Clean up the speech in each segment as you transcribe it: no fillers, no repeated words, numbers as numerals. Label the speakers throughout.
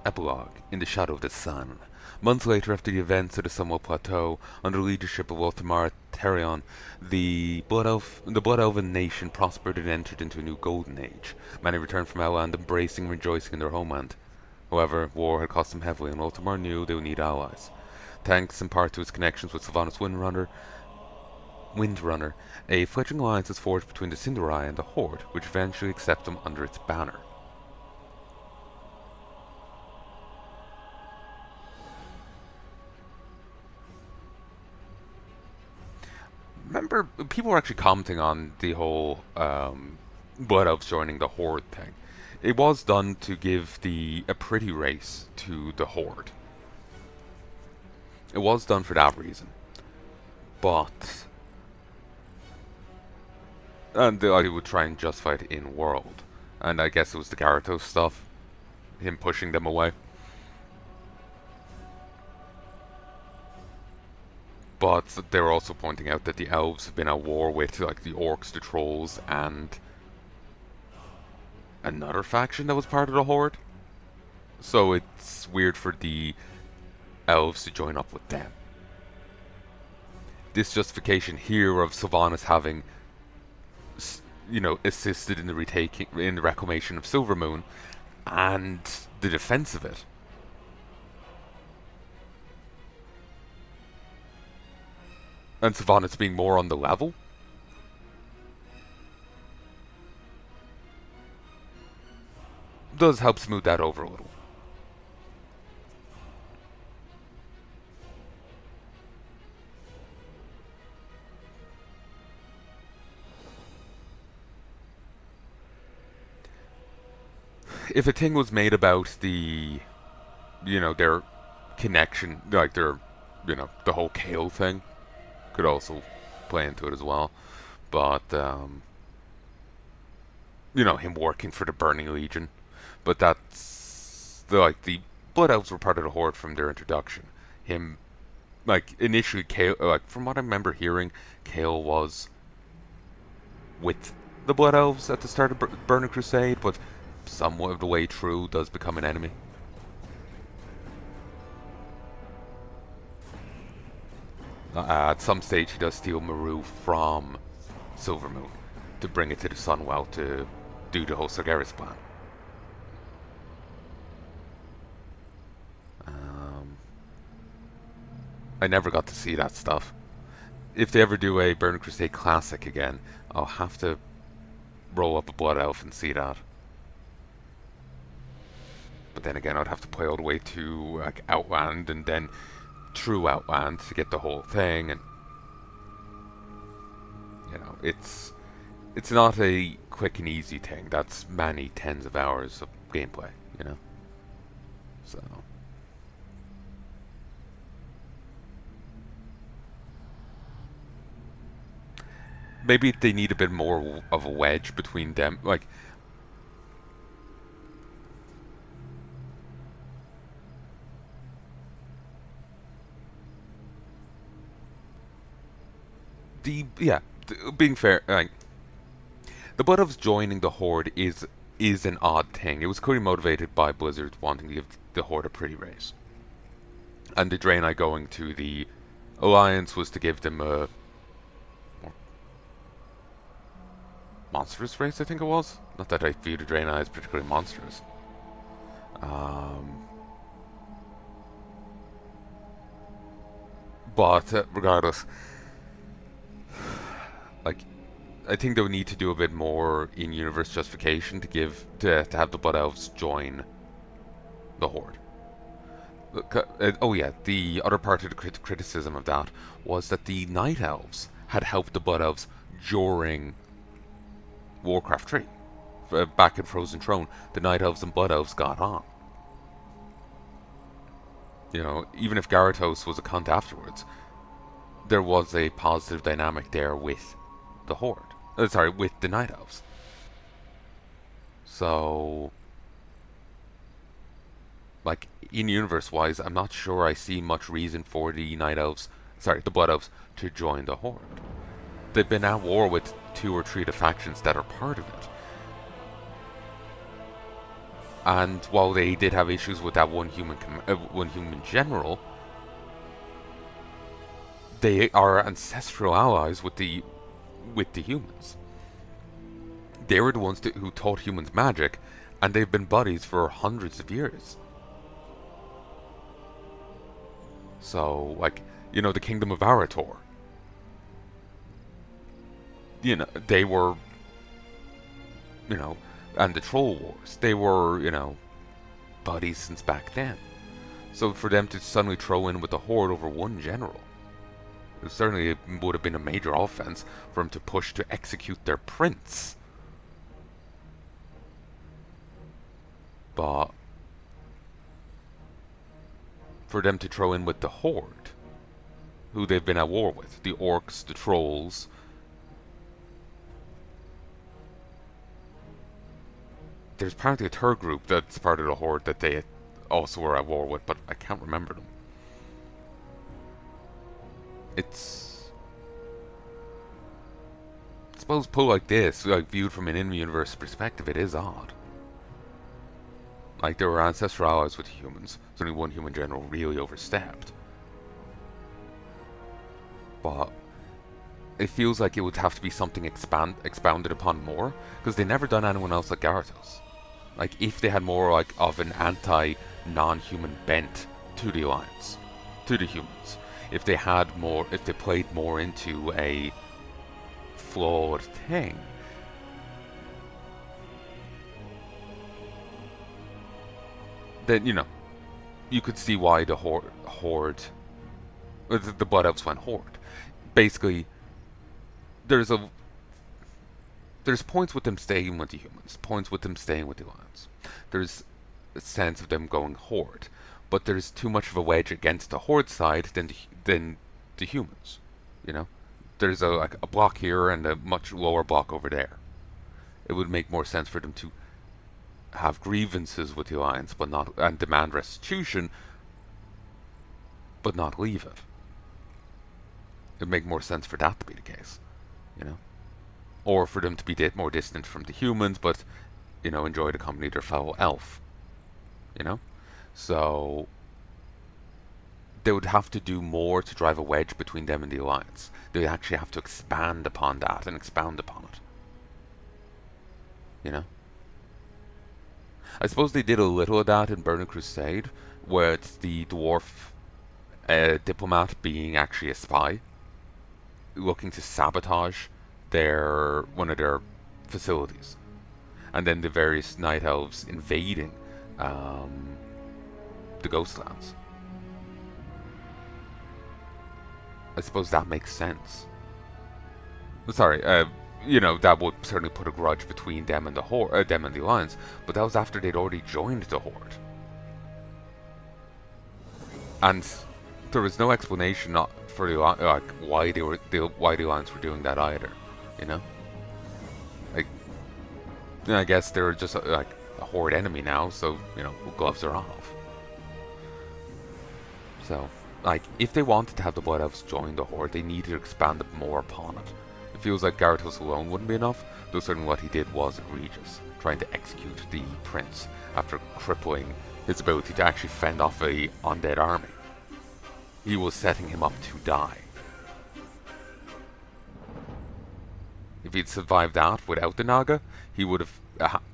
Speaker 1: Epilogue, in the shadow of the sun. Months later, after the events of the Sunwell Plateau, under the leadership of Ultimar Terion, the Blood Elven nation prospered and entered into a new golden age. Many returned from Outland, embracing and rejoicing in their homeland. However, war had cost them heavily, and Ultimar knew they would need allies. Thanks in part to his connections with Sylvanas Windrunner, a fledgling alliance was forged between the Cinderai and the Horde, which eventually accepted them under its banner. Remember, people were actually commenting on the whole Blood Elves joining the Horde thing. It was done to give a pretty race to the Horde. It was done for that reason. But... And the idea would try and justify it in world. And I guess it was the Gyarados stuff. Him pushing them away. But they were also pointing out that the elves have been at war with like the orcs, the trolls, and another faction that was part of the Horde. So it's weird for the elves to join up with them. This justification here of Sylvanas having, assisted in the reclamation of Silvermoon, and the defense of it. And Sylvanas being more on the level. Does help smooth that over a little. If a thing was made about their connection, like the whole Kale thing, could also play into it as well. But, him working for the Burning Legion. But that's, the Blood Elves were part of the Horde from their introduction. Him, initially, Kale, from what I remember hearing, Kale was with the Blood Elves at the start of Burning Crusade, but somewhat of the way through does become an enemy. At some stage he does steal Maru from Silvermoon to bring it to the Sunwell to do the whole Sargeras plan. I never got to see that stuff. If they ever do a Burning Crusade Classic again, I'll have to roll up a Blood Elf and see that. But then again, I'd have to play all the way to Outland and then through Outland to get the whole thing, and it's not a quick and easy thing. That's many tens of hours of gameplay, So maybe they need a bit more of a wedge between them, being fair, the Blood Elves joining the Horde is an odd thing. It was clearly motivated by Blizzard wanting to give the Horde a pretty race, and the Draenei going to the Alliance was to give them a more monstrous race. I think it was. Not that I view the Draenei as particularly monstrous. But regardless. I think they would need to do a bit more in-universe justification to have the Blood Elves join the Horde. The other part of the criticism of that was that the Night Elves had helped the Blood Elves during Warcraft 3. Back in Frozen Throne, the Night Elves and Blood Elves got on. Even if Gyarados was a cunt afterwards, there was a positive dynamic there with the Horde. With the Night Elves. So, in-universe wise, I'm not sure I see much reason for the Blood Elves to join the Horde. They've been at war with 2 or 3 of the factions that are part of it. And while they did have issues with that one human general, they are ancestral allies with the humans. They were the ones who taught humans magic, and they've been buddies for hundreds of years. So, like, the Kingdom of Arator. They were, and the Troll Wars. They were, buddies since back then. So for them to suddenly throw in with the Horde over one general, it certainly would have been a major offense for them to push to execute their prince. But for them to throw in with the Horde, who they've been at war with, the Orcs, the Trolls, there's apparently a third group that's part of the Horde that they also were at war with, but I can't remember them. It's, I suppose, put like this, like viewed from an in-universe perspective, it is odd. Like, there were ancestral allies with humans, so only one human general really overstepped. But it feels like it would have to be something expounded upon more, because they never done anyone else like Gyarados. Like, if they had more like of an anti-non-human bent to the Alliance, to the humans, if they played more into a flawed thing, then, you could see why the Horde, the Blood Elves went Horde. Basically, there's points with them staying with the humans, points with them staying with the Alliance. There's a sense of them going Horde, but there's too much of a wedge against the Horde side than the humans. There's a block here and a much lower block over there. It would make more sense for them to have grievances with the Alliance, and demand restitution, but not leave it. It'd make more sense for that to be the case, or for them to be more distant from the humans, but enjoy the company of their fellow elf. So they would have to do more to drive a wedge between them and the Alliance. They would actually have to expand upon that and expound upon it. I suppose they did a little of that in Burning Crusade, with the dwarf diplomat being actually a spy, looking to sabotage one of their facilities, and then the various night elves invading the Ghostlands. I suppose that makes sense. Sorry, that would certainly put a grudge between them and the Horde, them and the Alliance, but that was after they'd already joined the Horde. And there was no explanation for the why the Alliance were doing that either. I guess they're just a Horde enemy now, so gloves are off. So, if they wanted to have the Blood Elves join the Horde, they needed to expand more upon it. It feels like Gyarados alone wouldn't be enough, though certainly what he did was egregious, trying to execute the prince after crippling his ability to actually fend off a undead army. He was setting him up to die. If he'd survived that without the Naga, he would have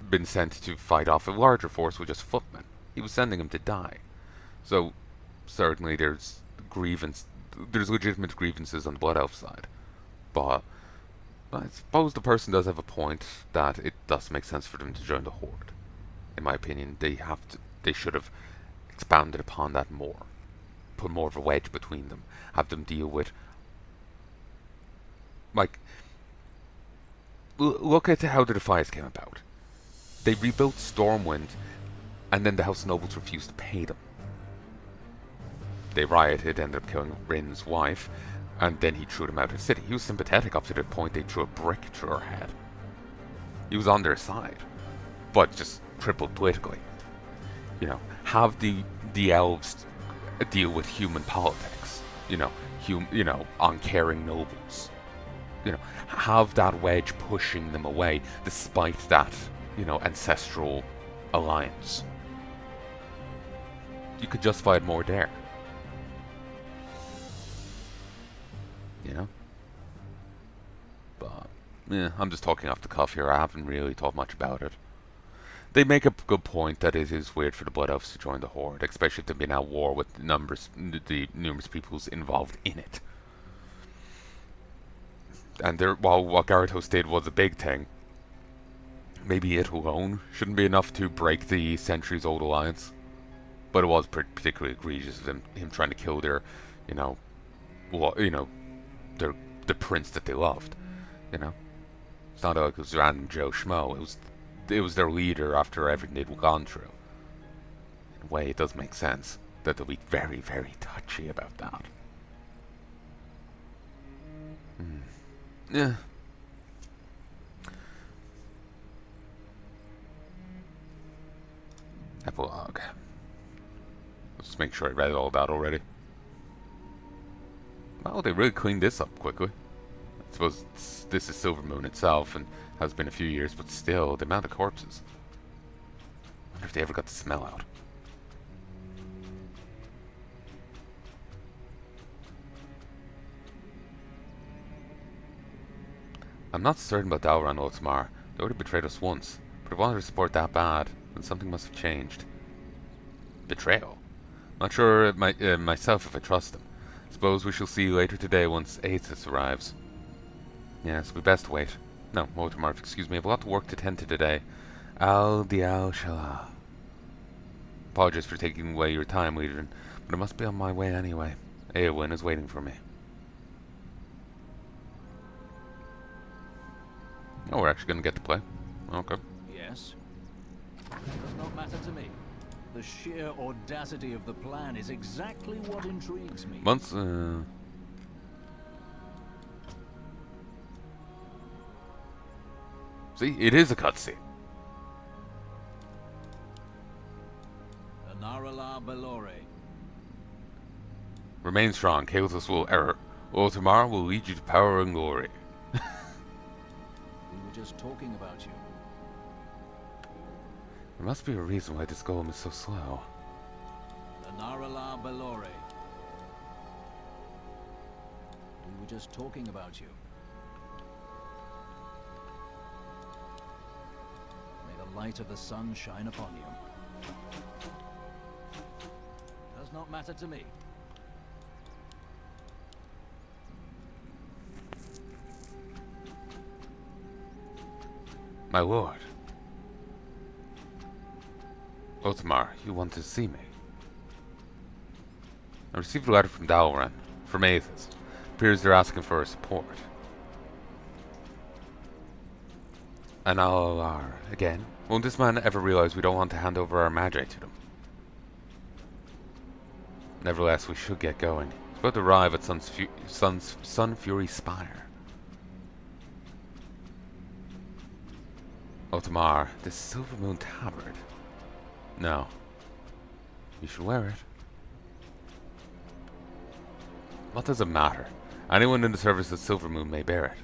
Speaker 1: been sent to fight off a larger force with just footmen. He was sending him to die. So, certainly there's legitimate grievances on the Blood Elf side. But I suppose the person does have a point that it does make sense for them to join the Horde. In my opinion, they should have expanded upon that more. Put more of a wedge between them. Have them deal with, look at how the Defias came about. They rebuilt Stormwind, and then the House of Nobles refused to pay them. They rioted, ended up killing Rin's wife, and then he threw them out of the city. He was sympathetic up to the point they threw a brick through her head. He was on their side, but just crippled politically. Have the elves deal with human politics. Uncaring nobles. Have that wedge pushing them away, despite that, ancestral alliance. You could justify it more there. You know? But, yeah, I'm just talking off the cuff here. I haven't really thought much about it. They make a good point that it is weird for the Blood Elves to join the Horde, especially if they've been at war with the numerous peoples involved in it. And while what Gyarados did was a big thing, maybe it alone shouldn't be enough to break the centuries-old alliance. But it was particularly egregious of him trying to kill their, the prince that they loved. You know, it's not like it was random Joe Schmo. It was their leader after everything they'd gone through. In a way, it does make sense that they'll be very, very touchy about that. Yeah. Epilogue. Let's just make sure I read all that already. Well, they really cleaned this up quickly. I suppose this is Silver Moon itself, and has been a few years, but still, the amount of corpses. I wonder if they ever got the smell out. I'm not certain about Dalran or Otmar. They already betrayed us once, but if I wanted to support that bad, then something must have changed. Betrayal? Not sure myself if I trust them. Suppose we shall see later today once Aethys arrives. Yes, we best wait. No, Otmar, excuse me, I have a lot of work to tend to today. Al Dial Shalah. Apologies for taking away your time, Leader, but I must be on my way anyway. Eowyn is waiting for me. Oh, we're actually going to get to play. Okay.
Speaker 2: Yes. It does not matter to me. The sheer audacity of the plan is exactly what intrigues me.
Speaker 1: See, it is a cutscene.
Speaker 2: Anarala Belore.
Speaker 1: Remain strong. Kael'thas will err. Otmar will lead you to power and glory.
Speaker 2: We were just talking about you.
Speaker 1: There must be a reason why this golem is so slow.
Speaker 2: Anarala Belore. We were just talking about you. May the light of the sun shine upon you. Does not matter to me.
Speaker 1: My lord. Otmar, you want to see me? I received a letter from Dalran, from Aethys. Appears they're asking for our support. And again. Won't this man ever realize we don't want to hand over our Magi to them? Nevertheless, we should get going. It's about to arrive at Sun Fury Spire. Otmar, this Silver Moon tabard. No. You should wear it. What does it matter? Anyone in the service of Silver Moon may bear it.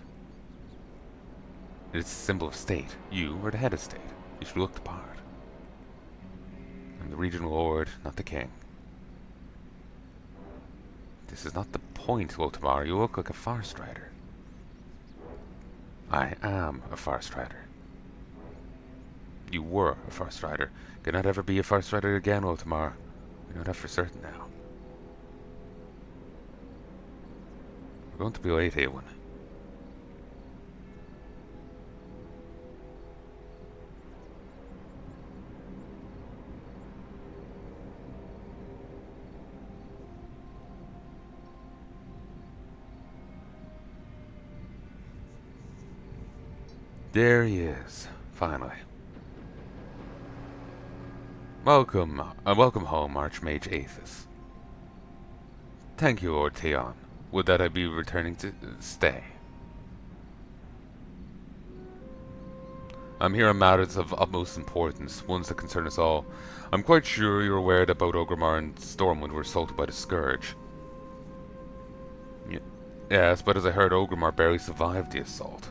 Speaker 1: It is a symbol of state. You are the head of state. You should look the part. I'm the regional lord, not the king. This is not the point, Otmar. You look like a Far Strider. I am a Far Strider. You were a Far Strider. Cannot ever be a Far Strider again, Otmar. We know that for certain now. We're going to be late, Eowyn. There he is, finally. Welcome home, Archmage Aethys. Thank you, Lord Theon. Would that I be returning to stay. I'm here on matters of utmost importance, ones that concern us all. I'm quite sure you're aware that both Orgrimmar and Stormwind were assaulted by the Scourge. Yes, but as I heard, Orgrimmar barely survived the assault.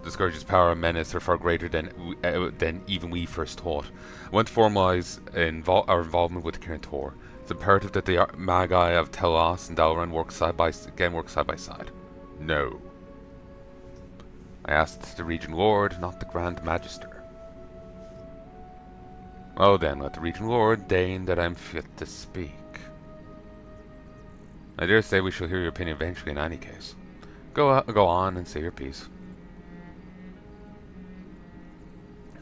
Speaker 1: The Scourge's power and menace are far greater than even we first thought. I want to formalise our involvement with the Kirin Tor. It's imperative that the Magi of Telos and Dalaran work side by side. No. I asked the Regent Lord, not the Grand Magister. Oh then, let the Regent Lord deign that I am fit to speak. I dare say we shall hear your opinion eventually in any case. Go on and say your piece.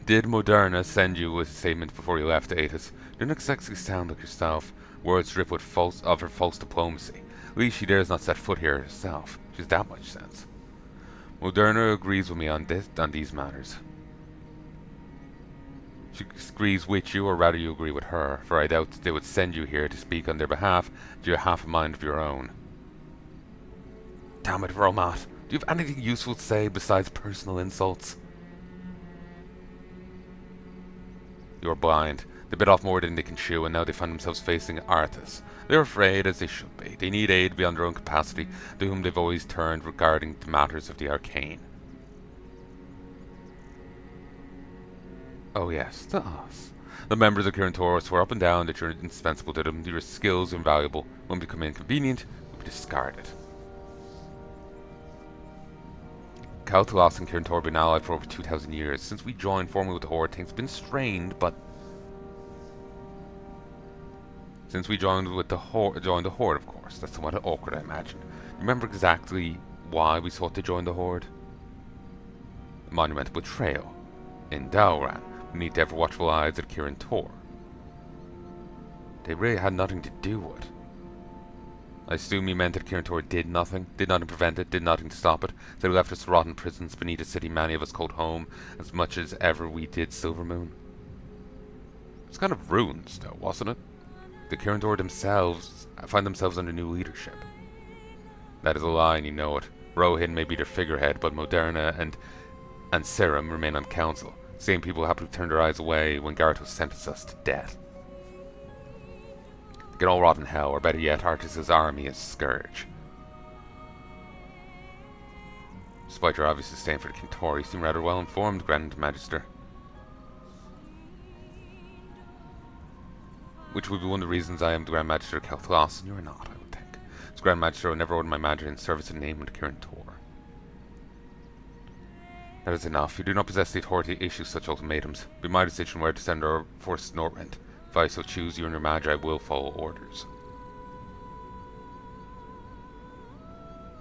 Speaker 1: Did Moderna send you with a statement before you left, Atis? Do not exactly sound like yourself. Words drip with her false diplomacy. At least she dares not set foot here herself. She's that much sense. Moderna agrees with me on these matters. She agrees with you, or rather you agree with her, for I doubt they would send you here to speak on their behalf, do you have a mind of your own. Damn it, Romat. Do you have anything useful to say besides personal insults? You're blind. They bit off more than they can chew, and now they find themselves facing Arthas. They're afraid, as they should be. They need aid beyond their own capacity, to whom they've always turned regarding the matters of the arcane. Oh yes, to us. The members of Kirin Tor swear up and down that you're indispensable to them, that your skills are invaluable. When they become inconvenient, you'll be discarded. Kaltalos and Kirin Tor have been allied for over 2,000 years. Since we joined formally with the Horde, things have been strained, but... Since we joined the Horde, of course. That's somewhat awkward, I imagine. Remember exactly why we sought to join the Horde? A monumental betrayal. In Dalaran, beneath the ever-watchful eyes of Kirin Tor. They really had nothing to do with it. I assume you meant that Kirin Tor did nothing to prevent it, did nothing to stop it, that it left us to rot in prisons beneath a city many of us called home, as much as ever we did Silvermoon. It was kind of ruins, though, wasn't it? The Kirin Tor themselves find themselves under new leadership. That is a lie, and you know it. Rohin may be their figurehead, but Moderna and Serum remain on council. Same people happily turned their eyes away when Garthos sentenced us to death. They can all rot in hell, or better yet, Arthas' army is Scourge. Despite your obvious disdain for the Kirin Tor, you seem rather well informed, Grand Magister. Which would be one of the reasons I am the Grand Magister of Kaltalos, and you are not, I would think. As Grand Magister, I would never order my magic in service in the name of the Kirin Tor. That is enough. You do not possess the authority to issue such ultimatums. Be my decision where to send our forces to Northrend. If I so choose, you and your Magi will follow orders.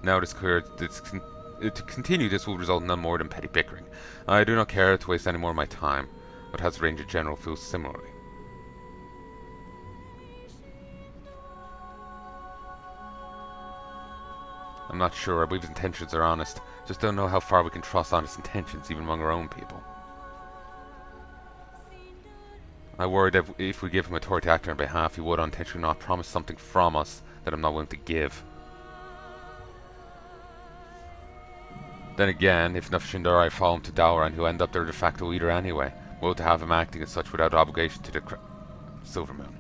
Speaker 1: Now it is clear that to continue this will result in none more than petty bickering. I do not care to waste any more of my time, but has the Ranger General feels similarly. I'm not sure. I believe his intentions are honest. Just don't know how far we can trust honest intentions, even among our own people. I worry that if we give him authority to act on our behalf, he would unintentionally not promise something from us that I'm not willing to give. Then again, if enough Shindari follow him to Dalaran, he'll end up their de facto leader anyway. Woe to have him acting as such without obligation to the Silvermoon.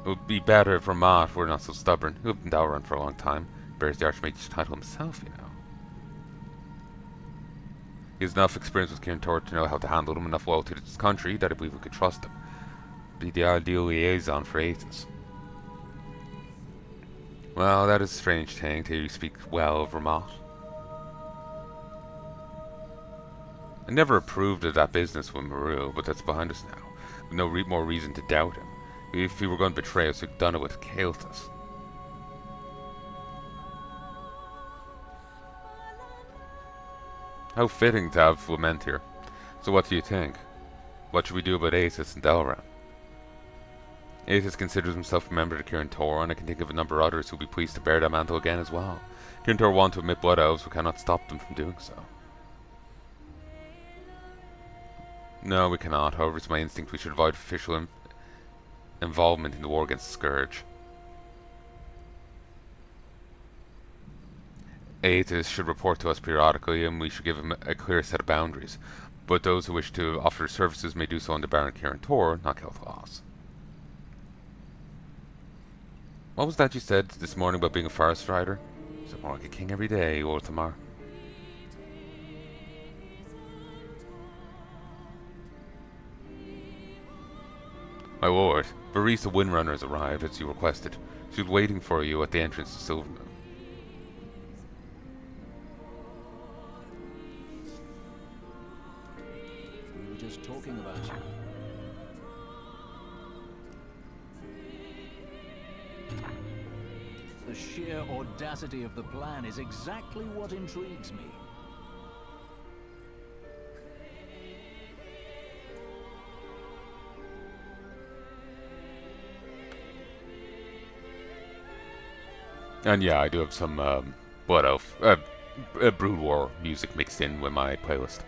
Speaker 1: It would be better if Ramat were not so stubborn. He lived in Dalaran for a long time. Bears the Archmage's title himself, you know. He has enough experience with Kirin Tor to know how to handle them, enough loyalty to his country that I believe we could trust him. Be the ideal liaison for Aethys. Well, that is a strange thing to hear you speak well of Ramat. I never approved of that business with Maru, but that's behind us now. With no more reason to doubt him. If he were going to betray us, we'd done it with Kael'thas. How fitting to have Lament here. So what do you think? What should we do about Aethys and Dalaran? Aethys considers himself a member of the Kirin Tor, and I can think of a number of others who will be pleased to bear that mantle again as well. Kirin Tor want to admit Blood Elves, we cannot stop them from doing so. No, we cannot. However, it's my instinct we should avoid official involvement in the war against Scourge. Aethys should report to us periodically, and we should give him a clear set of boundaries. But those who wish to offer services may do so under Baron Kirin Tor, not Kalthalas. What was that you said this morning about being a forest rider? You sound more like a king every day, Orthamar. My lord, Varisa Windrunner has arrived, as you requested. She was waiting for you at the entrance to Silvermoon.
Speaker 2: We were just talking about you. The sheer audacity of the plan is exactly what intrigues me.
Speaker 1: And yeah, I do have some Blood Elf, Brood War music mixed in with my playlist.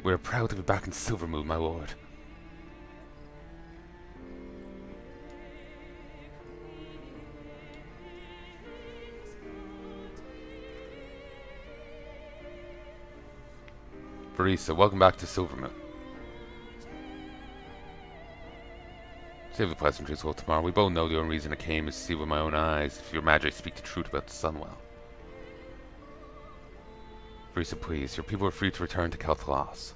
Speaker 1: We're proud to be back in Silvermoon, my lord. Varisa, welcome back to Silvermoon. Save the pleasantries till tomorrow. We both know the only reason I came is to see with my own eyes if your magic speak the truth about the Sunwell. Varisa, please, your people are free to return to Kel'Thuzad.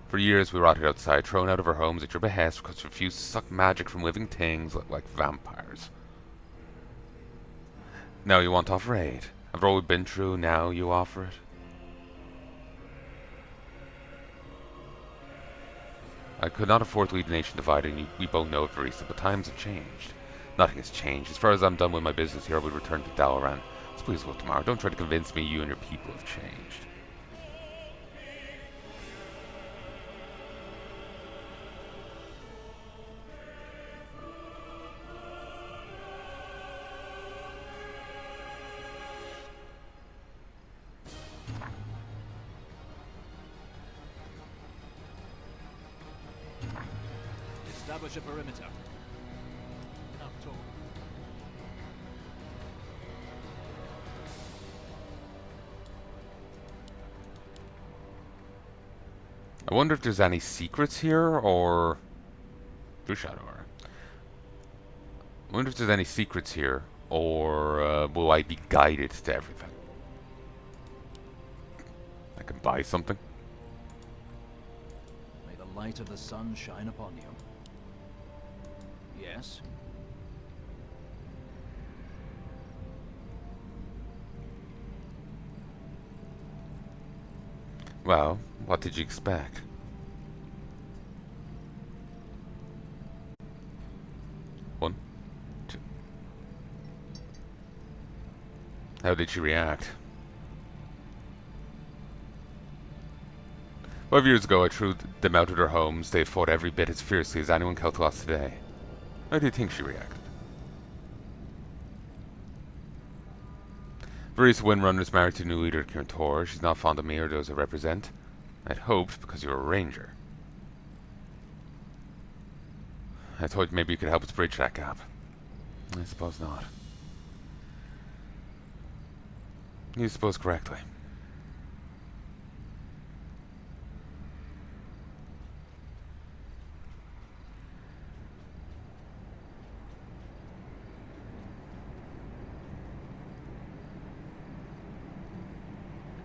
Speaker 1: For years we rotted outside, thrown out of our homes at your behest because we refused to suck magic from living things like vampires. Now you want to offer aid. After all we've been through, now you offer it? I could not afford to leave the nation divided, and we both know it, Varisa, but times have changed. Nothing has changed. As far as I'm done with my business here, I will return to Dalaran. So please go tomorrow. Don't try to convince me you and your people have changed.
Speaker 2: Establish a perimeter. Enough talk.
Speaker 1: I wonder if there's any secrets here, or... through Shadow Hour. I wonder if there's any secrets here, or will I be guided to everything? I can buy something.
Speaker 2: May the light of the sun shine upon you. Yes?
Speaker 1: Well, what did you expect? One, two. How did she react? 5 years ago, I threw them out of their homes. They fought every bit as fiercely as anyone Kel'Thuzad today. How do you think she reacted? Varisa Windrunner is married to new leader Kirtor. She's not fond of me or those I represent. I'd hoped, because you're a ranger. I thought maybe you could help us bridge that gap. I suppose not. You suppose correctly.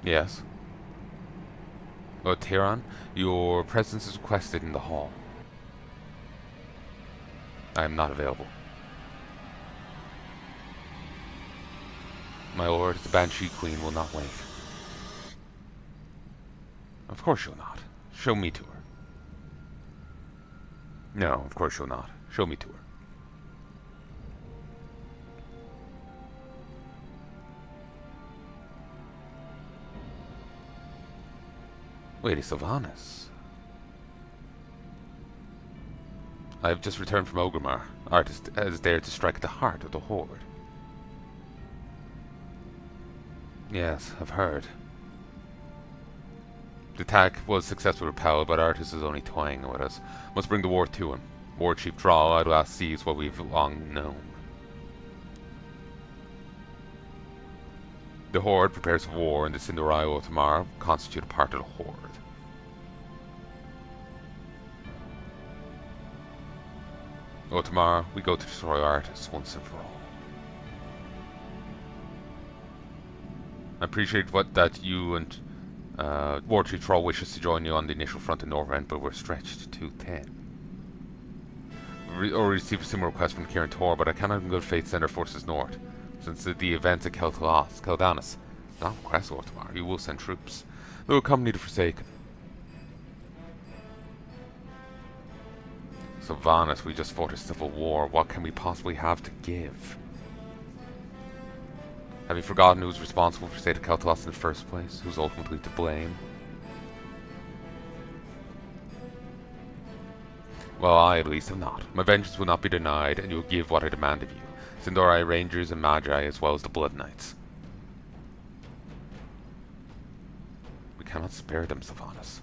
Speaker 1: Yes. Oh, Tehran, your presence is requested in the hall. I am not available. My lord, the Banshee Queen will not wait. Of course she'll not. Show me to her. No, of course she'll not. Show me to her. Lady Sylvanas. I have just returned from Orgrimmar. Artist has dared to strike at the heart of the Horde. Yes, I've heard. The attack was successfully repelled, but Artist is only toying with us. Must bring the war to him. War Chief Drawl at last sees what we've long known. The Horde prepares for war, and the Cinderai tomorrow constitute a part of the Horde. Tomorrow we go to destroy Artist once and for all. I appreciate that you and War Tree Troll wishes to join you on the initial front in Norrend, but we're stretched too thin. Or received a similar request from Kieran Tor, but I cannot in good faith send our forces north, since the events at Keldanis. Not request Ortamar, you will send troops. They will accompany the Forsaken. Sylvanas, we just fought a civil war. What can we possibly have to give? Have you forgotten who was responsible for State of Keltalos in the first place? Who's ultimately to blame? Well, I at least have not. My vengeance will not be denied, and you will give what I demand of you. Sindorai Rangers and Magi, as well as the Blood Knights. We cannot spare them, Sylvanas.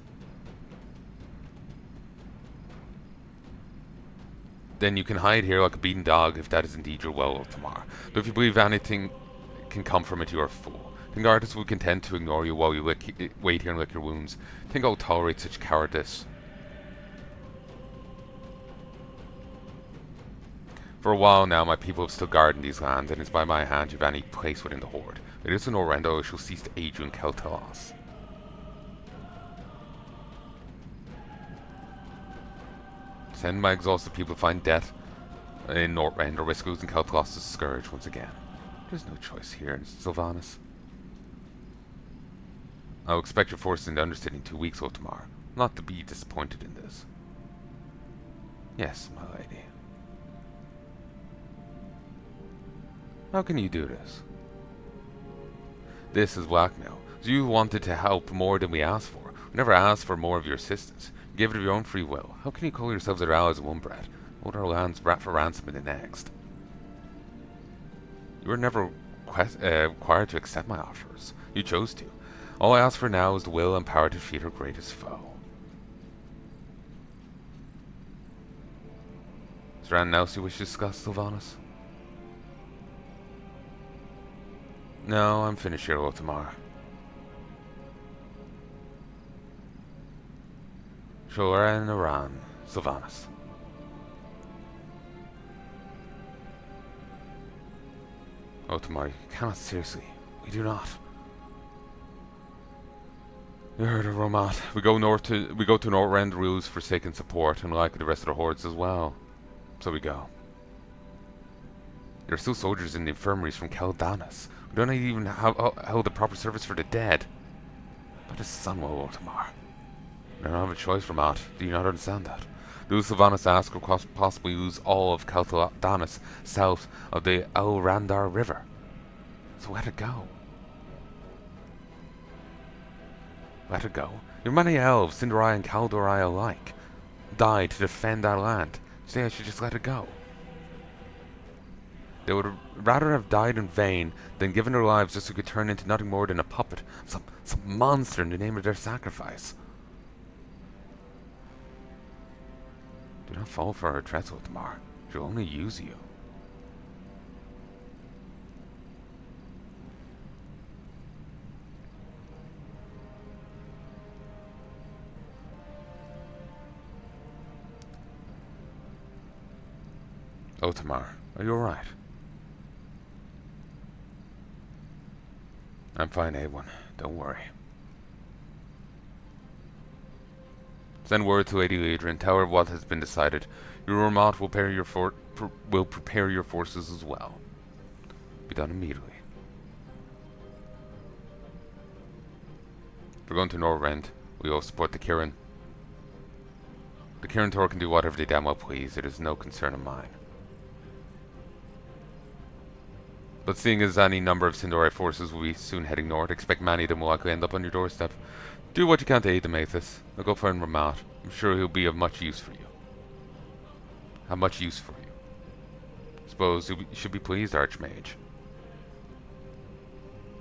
Speaker 1: Then you can hide here like a beaten dog if that is indeed your will, Ultimar. But if you believe anything can come from it, you are a fool. Think artists will contend to ignore you while you wait here and lick your wounds. Think I'll tolerate such cowardice. For a while now, my people have still guarded these lands, and it's by my hand you've any place within the Horde. It is an Orendo, I shall cease to aid you in Keltalos. Send my exhausted people to find death in Northrend, or risk losing Keltalos' scourge once again. There's no choice here, Sylvanas. I'll expect your forces in the Undercity in 2 weeks, Ultimar. Not to be disappointed in this. Yes, my lady. How can you do this? This is blackmail. You wanted to help more than we asked for. We never asked for more of your assistance. You gave it of your own free will. How can you call yourselves our allies in one breath? Hold our lands for ransom in the next. You were never required to accept my offers. You chose to. All I ask for now is the will and power to defeat our greatest foe. Is there anything else you wish to discuss, Sylvanas? No, I'm finished here, Ultimar. Shora and Iran, Sylvanas. Ultimar, you cannot seriously. We do not. You heard of Romat. We go to Northrend, rules Forsaken support, and like the rest of the hordes as well. So we go. There are still soldiers in the infirmaries from Keldanis. We don't even hold the proper service for the dead. But his son will, Ultimar. We don't have a choice, Romat. Do you not understand that? Lose Sylvanas ask will possibly lose all of Keldanis south of the Elrandar River. So let it go. Let it go. Your many elves, Sindarai and Kaldorai alike, died to defend our land. Say I should just let it go. They would rather have died in vain than given their lives just so could turn into nothing more than a puppet, some monster in the name of their sacrifice. Do not fall for her threats, Ultimar. She'll only use you. Ultimar, are you alright? I'm fine, A1. Don't worry. Send word to Lady Leader and tell her what has been decided. Your Ormont will prepare your forces as well. Be done immediately. If we're going to Norrend, we will support the Kirin. The Kirin Tor can do whatever they damn well please. It is no concern of mine. But seeing as any number of Sindarai forces will be soon heading north, expect many of them will likely end up on your doorstep. Do what you can to aid them, Aethys. I'll go find Ramat. I'm sure he'll be of much use for you. Have much use for you. Suppose you should be pleased, Archmage.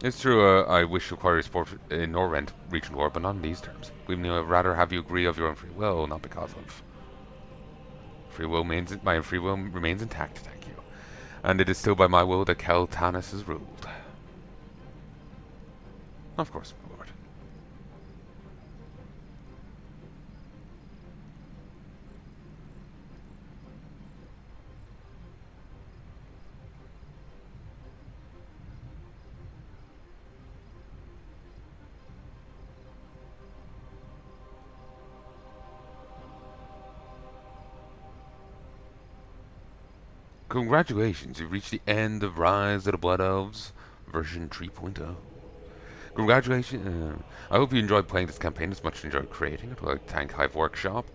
Speaker 1: It's true, I wish to acquire your support in Norrend, Regent Lord, but not in these terms. Believe me, I'd rather have you agree of your own free will, not because of... My free will remains intact, thank you. And it is still by my will that Keltanis is ruled. Of course, my lord. Congratulations, you've reached the end of Rise of the Blood Elves, version 3.0. Congratulations. I hope you enjoyed playing this campaign as much as you enjoyed creating it. I'd like to thank Hive Workshop,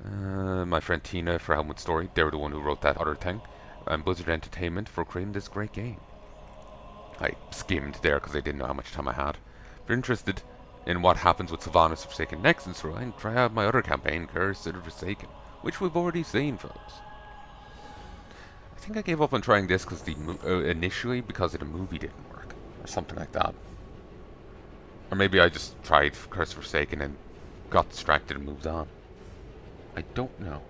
Speaker 1: my friend Tina for helping with story. They were the one who wrote that other thing. And Blizzard Entertainment for creating this great game. I skimmed there because I didn't know how much time I had. If you're interested in what happens with Sylvanas Forsaken next in storyline, try out my other campaign, Curse of the Forsaken, which we've already seen, folks. I think I gave up on trying this because initially because the movie didn't work, or something like that. Or maybe I just tried Curse of Forsaken and got distracted and moved on. I don't know.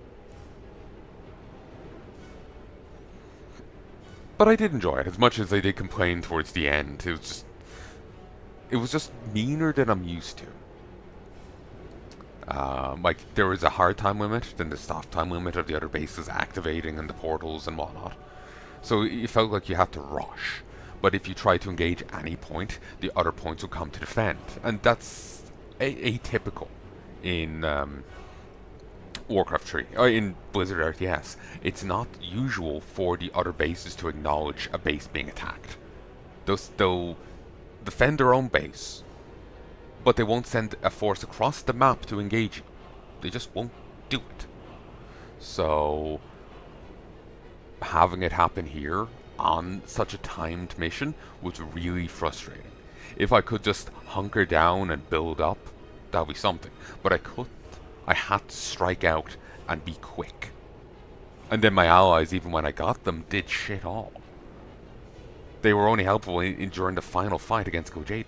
Speaker 1: But I did enjoy it, as much as I did complain towards the end. It was just meaner than I'm used to. Like, there was a hard time limit, then the soft time limit of the other bases activating and the portals and whatnot. So it felt like you had to rush. But if you try to engage any point, the other points will come to defend. And that's atypical in Warcraft 3. In Blizzard Earth, yes. It's not usual for the other bases to acknowledge a base being attacked. They'll defend their own base, but they won't send a force across the map to engage you. They just won't do it. So, having it happen here on such a timed mission was really frustrating. If I could just hunker down and build up, that'd be something. But I couldn't. I had to strike out and be quick. And then my allies, even when I got them, did shit all. They were only helpful during the final fight against Gojaden.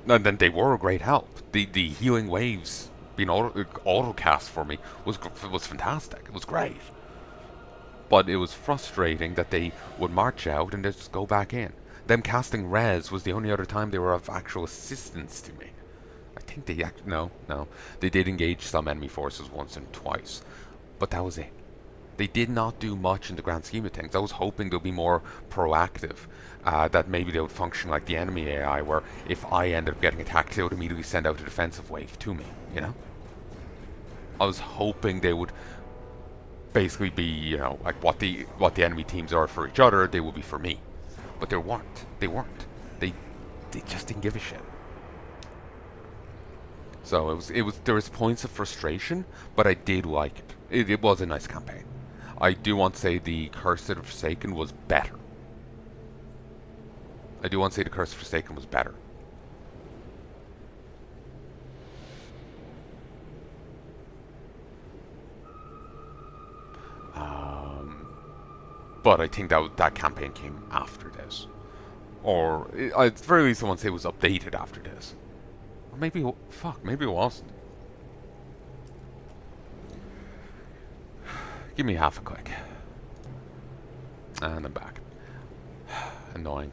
Speaker 1: And then they were a great help. The healing waves being auto-cast for me was fantastic. It was great. But it was frustrating that they would march out and just go back in. Them casting res was the only other time they were of actual assistance to me. I think they no. They did engage some enemy forces once and twice, but that was it. They did not do much in the grand scheme of things. I was hoping they'll be more proactive, that maybe they would function like the enemy AI, where if I ended up getting attacked, they would immediately send out a defensive wave to me, you know? I was hoping they would basically be, you know, like what the enemy teams are for each other, they would be for me. But they weren't. They just didn't give a shit. So there was points of frustration, but I did like it. It was a nice campaign. I do want to say the Curse of the Forsaken was better. But I think that campaign came after this. Or, at the very least I want to say it was updated after this. Or maybe it wasn't. Give me half a click. And I'm back. Annoying.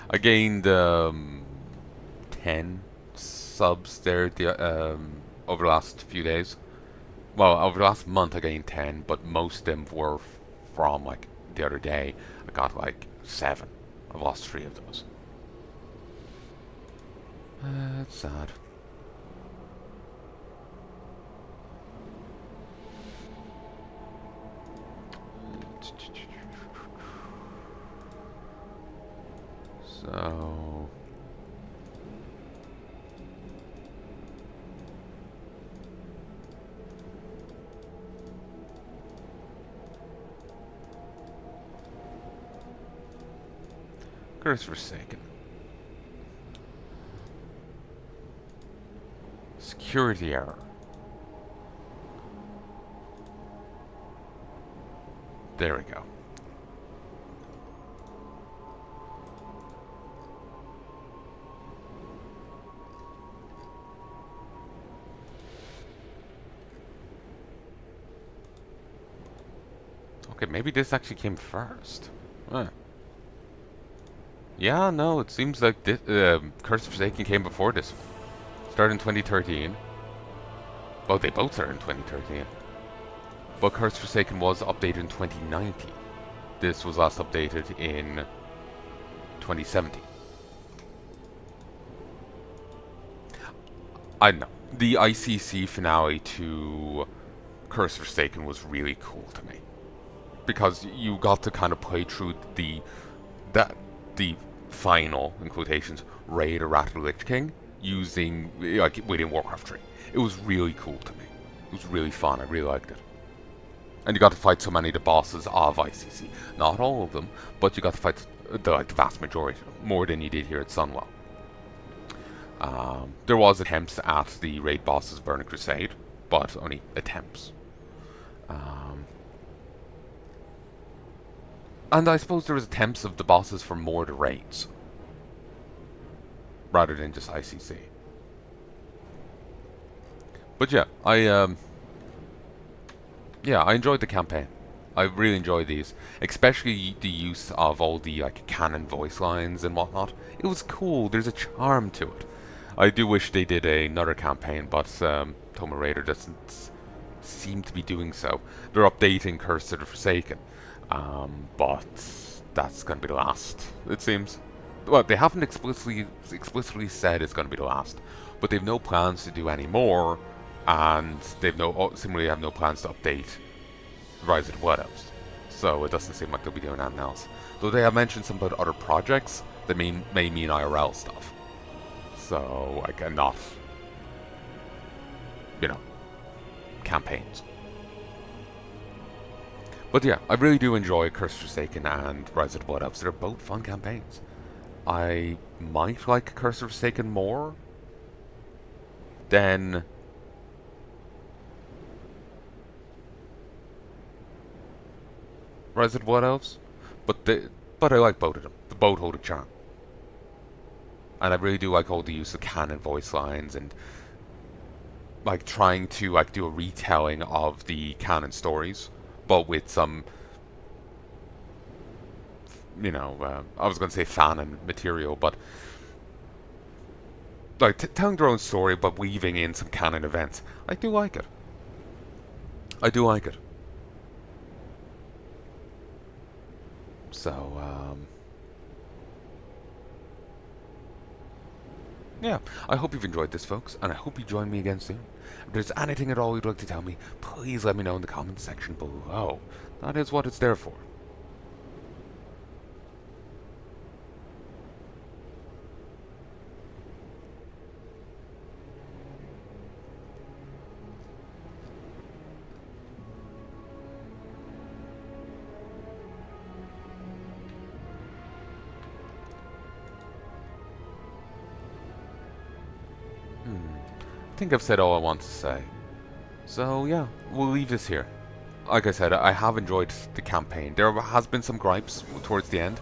Speaker 1: I gained 10 subs there over the last few days. Well, over the last month I gained 10, but most of them were from like the other day. I got like 7. I've lost 3 of those. That's sad. So... Curse Forsaken. Security error. There we go. Okay, maybe this actually came first. Huh. Yeah, no, it seems like this, Curse of Forsaken came before this one. Started in 2013. Well, they both started in 2013. But Curse of Forsaken was updated in 2019. This was last updated in 2017. I don't know. The ICC finale to Curse Forsaken was really cool to me. Because you got to kind of play through the final, in quotations, raid of Rat of the Lich King using, like, within Warcraft 3. It was really cool to me. It was really fun. I really liked it. And you got to fight so many of the bosses of ICC. Not all of them, but you got to fight the vast majority of them, more than you did here at Sunwell. There was attempts at the raid bosses of Burning Crusade, but only attempts. And I suppose there was attempts of the bosses for more of the raids, rather than just ICC. But yeah, I enjoyed the campaign. I really enjoyed these, especially the use of all the like canon voice lines and whatnot. It was cool. There's a charm to it. I do wish they did another campaign, but Tomb Raider doesn't seem to be doing so. They're updating Curse of the Forsaken, but that's going to be the last, it seems. Well, they haven't explicitly said it's going to be the last, but they've no plans to do any more, and they've similarly have no plans to update Rise of the Blood Elves. So it doesn't seem like they'll be doing anything else. Though they have mentioned some about other projects that may mean IRL stuff. So, like, not, campaigns. But yeah, I really do enjoy Curse Forsaken and Rise of the Blood Elves. They're both fun campaigns. I might like Curse Forsaken more than Rise of the Blood Elves, but I like both of them. They both hold a charm. And I really do like all the use of canon voice lines and like trying to like do a retelling of the canon stories, but with some, I was going to say fan material, but like telling their own story but weaving in some canon events. I do like it. I do like it. So, yeah, I hope you've enjoyed this, folks, and I hope you join me again soon. If there's anything at all you'd like to tell me, please let me know in the comments section below. That is what it's there for. I think I've said all I want to say. So yeah, we'll leave this here. Like I said, I have enjoyed the campaign. There has been some gripes towards the end.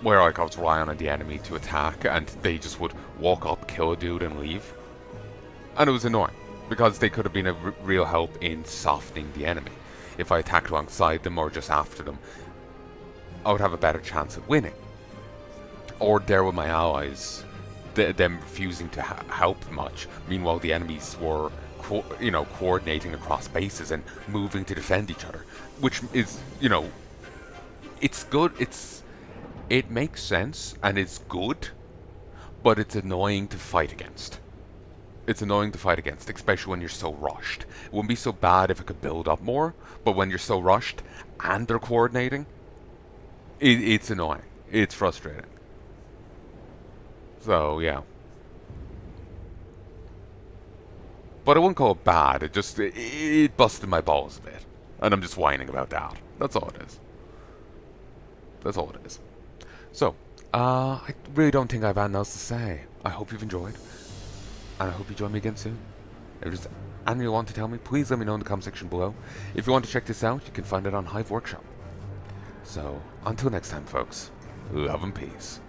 Speaker 1: Where like I was relying on the enemy to attack and they just would walk up, kill a dude and leave. And it was annoying, because they could have been a real help in softening the enemy. If I attacked alongside them or just after them, I would have a better chance of winning. Or there with my allies, them refusing to help much. Meanwhile, the enemies were, coordinating across bases and moving to defend each other, which is, it's good. It makes sense and it's good, but it's annoying to fight against. It's annoying to fight against, especially when you're so rushed. It wouldn't be so bad if it could build up more, but when you're so rushed and they're coordinating, it's annoying. It's frustrating. So, yeah. But I wouldn't call it bad, it busted my balls a bit. And I'm just whining about that. That's all it is. That's all it is. So, I really don't think I have anything else to say. I hope you've enjoyed. And I hope you join me again soon. If there's anything you want to tell me, please let me know in the comment section below. If you want to check this out, you can find it on Hive Workshop. So, until next time, folks. Love and peace.